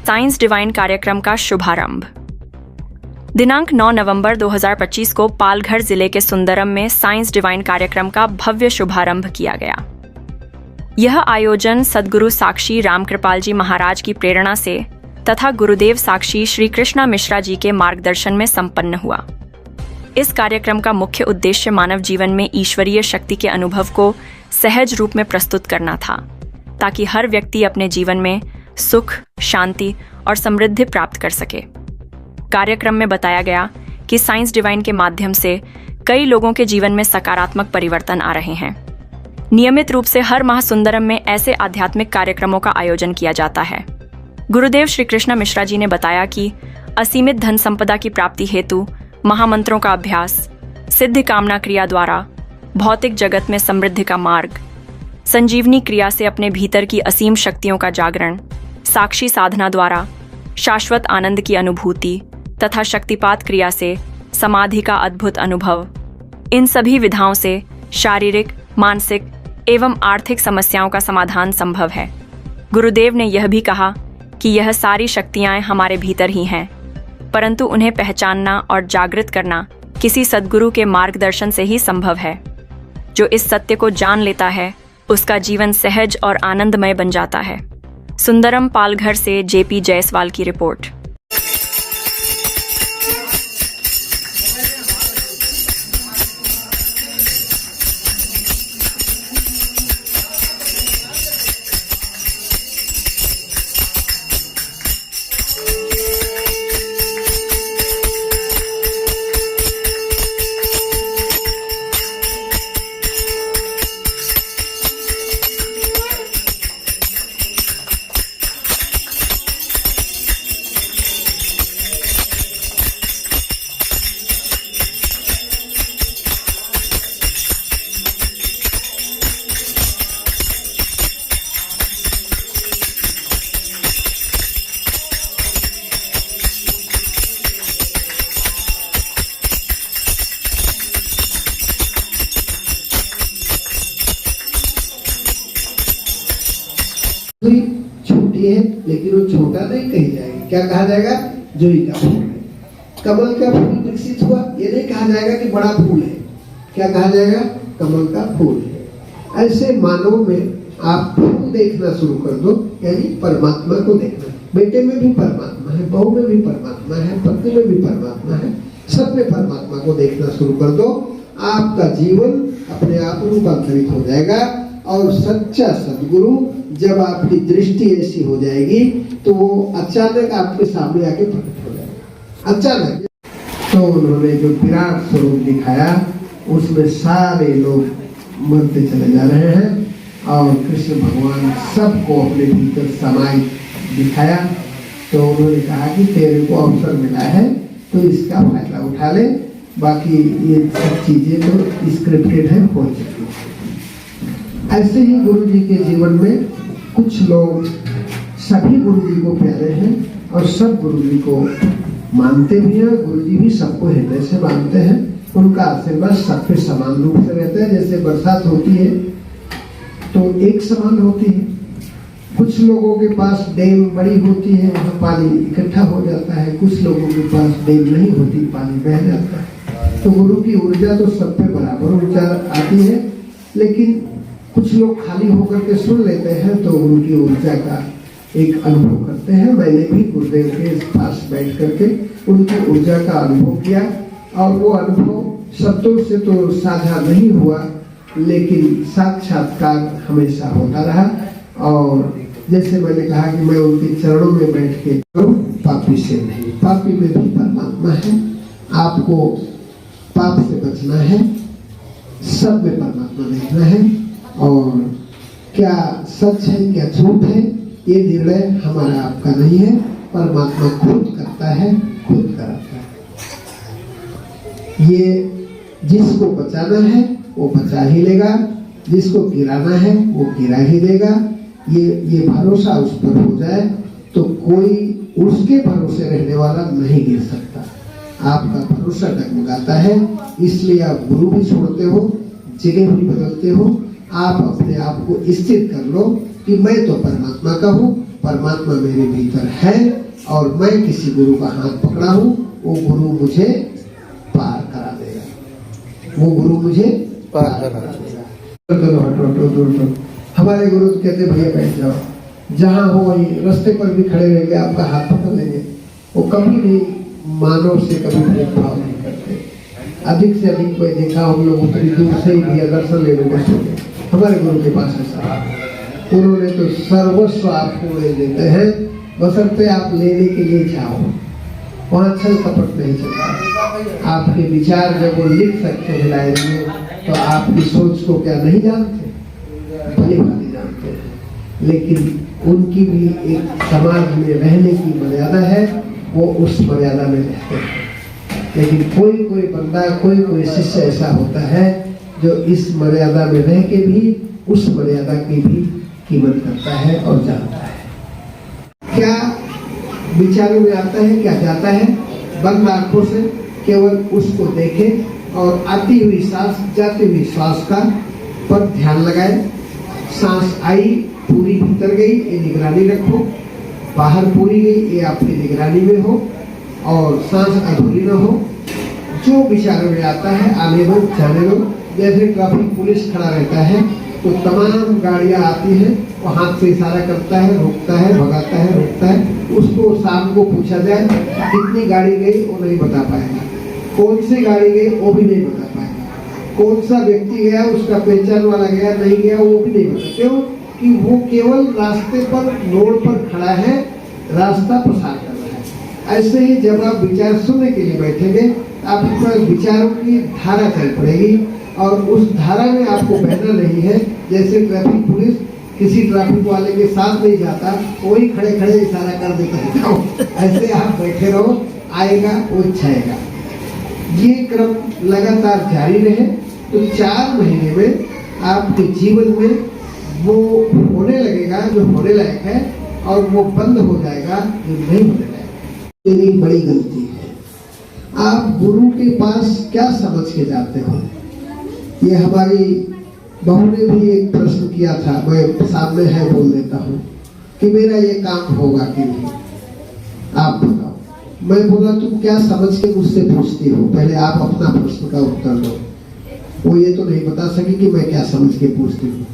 Science divine कार्यक्रम का शुभारंभ। दिनांक 9 नवंबर 2025 को पालघर जिले के सुंदरम में साइंस डिवाइन कार्यक्रम का भव्य शुभारंभ किया गया। यह आयोजन सद्गुरु साक्षी रामकृपाल जी महाराज की प्रेरणा से तथा गुरुदेव साक्षी श्री कृष्णा मिश्रा जी के मार्गदर्शन में संपन्न हुआ। इस कार्यक्रम का मुख्य उद्देश्य मानव जीवन में ईश्वरीय शक्ति के अनुभव को सहज रूप में प्रस्तुत करना था, ताकि हर व्यक्ति अपने जीवन में सुख, शांति और समृद्धि प्राप्त कर सके। कार्यक्रम में बताया गया कि साइंस डिवाइन के माध्यम से कई लोगों के जीवन में सकारात्मक परिवर्तन आ रहे हैं। नियमित रूप से हर माह सुंदरम में ऐसे आध्यात्मिक कार्यक्रमों का आयोजन किया जाता है। गुरुदेव श्री कृष्णा मिश्रा जी ने बताया कि असीमित धन संपदा की प्राप्ति हेतु महामंत्रों का अभ्यास, सिद्ध कामना क्रिया द्वारा भौतिक जगत में समृद्धि का मार्ग, संजीवनी क्रिया से अपने भीतर की असीम शक्तियों का जागरण, साक्षी साधना द्वारा शाश्वत आनंद की अनुभूति तथा शक्तिपात क्रिया से समाधि का अद्भुत अनुभव, इन सभी विधाओं से शारीरिक, मानसिक एवं आर्थिक समस्याओं का समाधान संभव है। गुरुदेव ने यह भी कहा कि यह सारी शक्तियां हमारे भीतर ही हैं, परंतु उन्हें पहचानना और जागृत करना किसी सद्गुरु के मार्गदर्शन से ही संभव है। जो इस सत्य को जान लेता है उसका जीवन सहज और आनंदमय बन जाता है। सुंदरम पालघर से जेपी जायसवाल की रिपोर्ट। छोटी है लेकिन वो छोटा नहीं कही जाएगी। क्या कहा जाएगा? जोई का फूल है। कमल का फूल विकसित हुआ, ये नहीं कहा जाएगा कि बड़ा फूल है। क्या कहा जाएगा? कमल का फूल है। ऐसे मानव में आप फूल देखना शुरू कर दो, यानी परमात्मा को देखना। बेटे में भी परमात्मा है, बहू में भी परमात्मा है, पत्नी में भी परमात्मा है, सब में परमात्मा को देखना शुरू कर दो। आपका जीवन अपने आप रूपांतरित हो जाएगा। और सच्चा सद्गुरु जब आपकी दृष्टि ऐसी हो जाएगी तो वो अचानक आपके सामने आके प्रकट हो जाएगा। अचानक तो उन्होंने जो विराट स्वरूप दिखाया उसमें सारे लोग मरते चले जा रहे हैं और कृष्ण भगवान सबको अपने भीतर समाई दिखाया। तो उन्होंने कहा कि तेरे को अवसर मिला है तो इसका फायदा उठा ले, बाकी ये सब चीजें तो स्क्रिप्टेड है, हो चुकी है। ऐसे ही गुरु जी के जीवन में कुछ लोग सभी गुरु जी को प्यारे हैं और सब गुरु जी को मानते भी हैं। गुरु जी भी सबको हृदय से मानते हैं। उनका आशीर्वाद सब पे समान रूप से रहता है। जैसे बरसात होती है तो एक समान होती है। कुछ लोगों के पास डैम बड़ी होती है, वहाँ पानी इकट्ठा हो जाता है। कुछ लोगों के पास डैम नहीं होती, पानी बह जाता है। तो गुरु की ऊर्जा तो सब पे बराबर ऊर्जा आती है, लेकिन कुछ लोग खाली होकर के सुन लेते हैं तो उनकी ऊर्जा का एक अनुभव करते हैं। मैंने भी गुरुदेव के पास बैठ करके उनकी ऊर्जा का अनुभव किया और वो अनुभव शब्दों से तो साझा नहीं हुआ, लेकिन साक्षात्कार हमेशा होता रहा। और जैसे मैंने कहा कि मैं उनके चरणों में बैठ के पापी से नहीं, पापी में भी परमात्मा है। आपको पाप से बचना है, सब में परमात्मा देखना है। और क्या सच है क्या झूठ है ये निर्णय हमारा आपका नहीं है, परमात्मा खुद करता है, खुद कराता है। ये जिसको बचाना है वो बचा ही लेगा, जिसको गिराना है वो गिरा ही देगा। ये भरोसा उस पर हो जाए तो कोई उसके भरोसे रहने वाला नहीं गिर सकता। आपका भरोसा डगमगाता है, इसलिए आप गुरु भी छोड़ते हो, जगह भी बदलते हो। आप अपने आप को स्थिर कर लो कि मैं तो परमात्मा का हूँ, परमात्मा मेरे भीतर है और मैं किसी गुरु का हाथ पकड़ा हूँ, वो गुरु मुझे पार करा देगा, वो गुरु मुझे पार करा देगा। हटो। हमारे गुरु तो कहते भैया बैठ जाओ, जहाँ हो वहीं रास्ते पर भी खड़े रहेंगे, आपका हाथ पकड़ लेंगे। वो कभी भी मानव से कभी भेदभाव नहीं करते। अधिक से अधिक कोई देखा हम लोग उतनी दूर से ही भैया दर्शन लेने को सोचे। हमारे गुरु के पास ऐसा उन्होंने तो सर्वस्व आपको ले देते हैं, बशर्ते आप लेने के लिए जाओ। वहाँ छल कपट नहीं चलता। आपके विचार जब वो लिख सकते हैं डायरी में, तो आपकी सोच को क्या नहीं जानते, भली भांति जानते हैं। लेकिन उनकी भी एक समाज में रहने की मर्यादा है, वो उस मर्यादा में रहते हैं। लेकिन कोई कोई बंदा, कोई कोई शिष्य ऐसा होता है जो इस मर्यादा में रह के भी उस मर्यादा की भी कीमत करता है और जानता है। क्या विचारों में आता है, क्या जाता है, बंद आंखों से केवल उसको देखे और आती हुई सांस, जाती हुई सांस का पर ध्यान लगाए। सांस आई, पूरी भीतर गई, ये निगरानी रखो। बाहर पूरी गई, ये आपकी निगरानी में हो और सांस अधूरी न हो। जो विचारों में आता है आने दो, जाने दो। जैसे ट्रैफिक पुलिस खड़ा रहता है तो तमाम गाड़ियां आती हैं, वो हाथ से इशारा करता है, रोकता है, भगाता है, रोकता है। उसको शाम को पूछा जाए कितनी गाड़ी गई, वो नहीं बता पाएगा। कौन सी गाड़ी गई, वो भी नहीं बता पाएगा। कौन सा व्यक्ति गया, उसका पहचान वाला गया नहीं गया, वो भी नहीं बता। क्यों कि वो केवल रास्ते पर, रोड पर खड़ा है, रास्ता प्रसार कर रहा है। ऐसे ही जब आप विचार सुनने के लिए बैठेंगे, आपके पास विचारों की धारा चल पड़ेगी और उस धारा में आपको बहना नहीं है। जैसे ट्रैफिक पुलिस किसी ट्रैफिक वाले के साथ नहीं जाता, वही खड़े खड़े इशारा कर देता है जाओ, ऐसे आप बैठे रहो, आएगा वो छाएगा। ये क्रम लगातार जारी रहे तो 4 महीने में आपके जीवन में वो होने लगेगा जो होने लायक है और वो बंद हो जाएगा जो नहीं होने लायक। मेरी बड़ी गलती है, आप गुरु के पास क्या समझ के जाते हो। ये हमारी बहू ने भी एक प्रश्न किया था, मैं सामने है बोल देता हूँ कि मेरा ये काम होगा कि नहीं, आप बताओ। मैं बोला तुम क्या समझ के मुझसे पूछती हो, पहले आप अपना प्रश्न का उत्तर दो। वो ये तो नहीं बता सकी कि मैं क्या समझ के पूछती हूँ।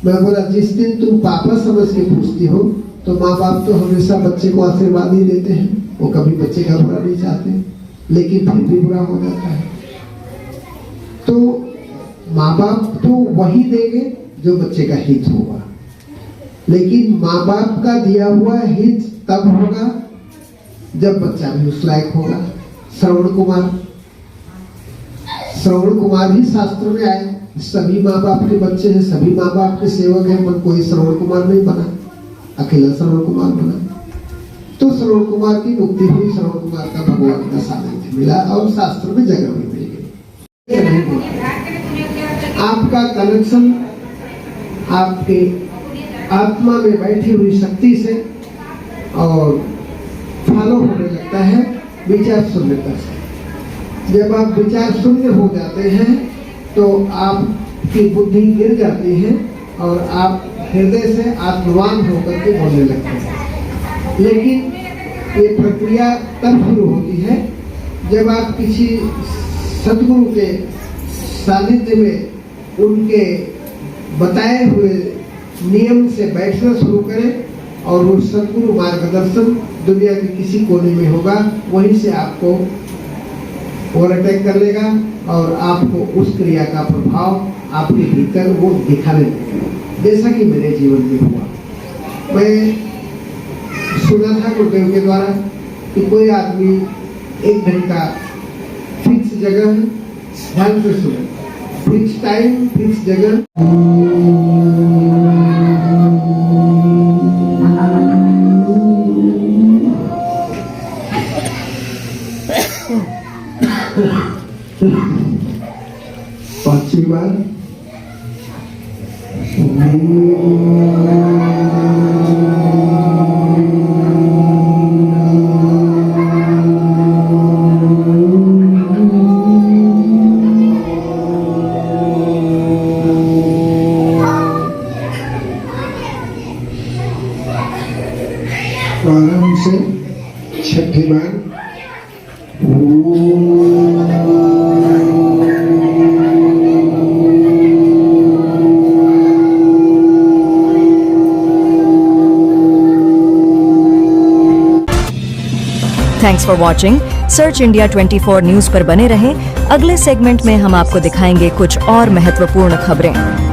मैं बोला जिस दिन तुम पापा समझ के पूछती हो तो माँ बाप तो हमेशा बच्चे को आशीर्वाद ही देते हैं, वो कभी बच्चे का बुरा नहीं चाहते, लेकिन फिर भी बुरा हो जाता है। तो माँ बाप तो वही देंगे जो बच्चे का हित होगा, लेकिन माँ बाप का दिया हुआ हित तब होगा जब बच्चा भी उस लायक होगा। श्रवण कुमार ही शास्त्र में आए। सभी माँ बाप के बच्चे हैं, सभी माँ बाप के सेवक हैं, पर कोई श्रवण कुमार नहीं बना, अकेला श्रवण कुमार बना। तो श्रवण कुमार की मुक्ति हुई, श्रवण कुमार का भगवान का सानिध्य मिला और शास्त्र में जगह भी मिल गई। आपका कनेक्शन आपके आत्मा में बैठी हुई शक्ति से और फॉलो होने लगता है विचार शून्यता से। जब आप विचार शून्य हो जाते हैं तो आपकी बुद्धि गिर जाती है और आप हृदय से आत्मवान होकर के बोलने लगते हैं। लेकिन ये प्रक्रिया तब शुरू होती है जब आप किसी सदगुरु के सानिध्य में उनके बताए हुए नियम से बैठना शुरू करें और वो सदगुरु मार्गदर्शन दुनिया के किसी कोने में होगा, वहीं से आपको ओवरटेक कर लेगा और आपको उस क्रिया का प्रभाव आपके भीतर वो दिखाने लगेगा, जैसा कि मेरे जीवन में हुआ। मैं सुना था गुरुदेव के द्वारा कि कोई आदमी 1 घंटा फिक्स जगह है, ध्यान से सुने, फिक्स टाइम, फिक्स जगह, पांचवी बार प्रारंभ से छठे बार thanks for watching. Search India 24 News पर बने रहें। अगले सेगमेंट में हम आपको दिखाएंगे कुछ और महत्वपूर्ण खबरें।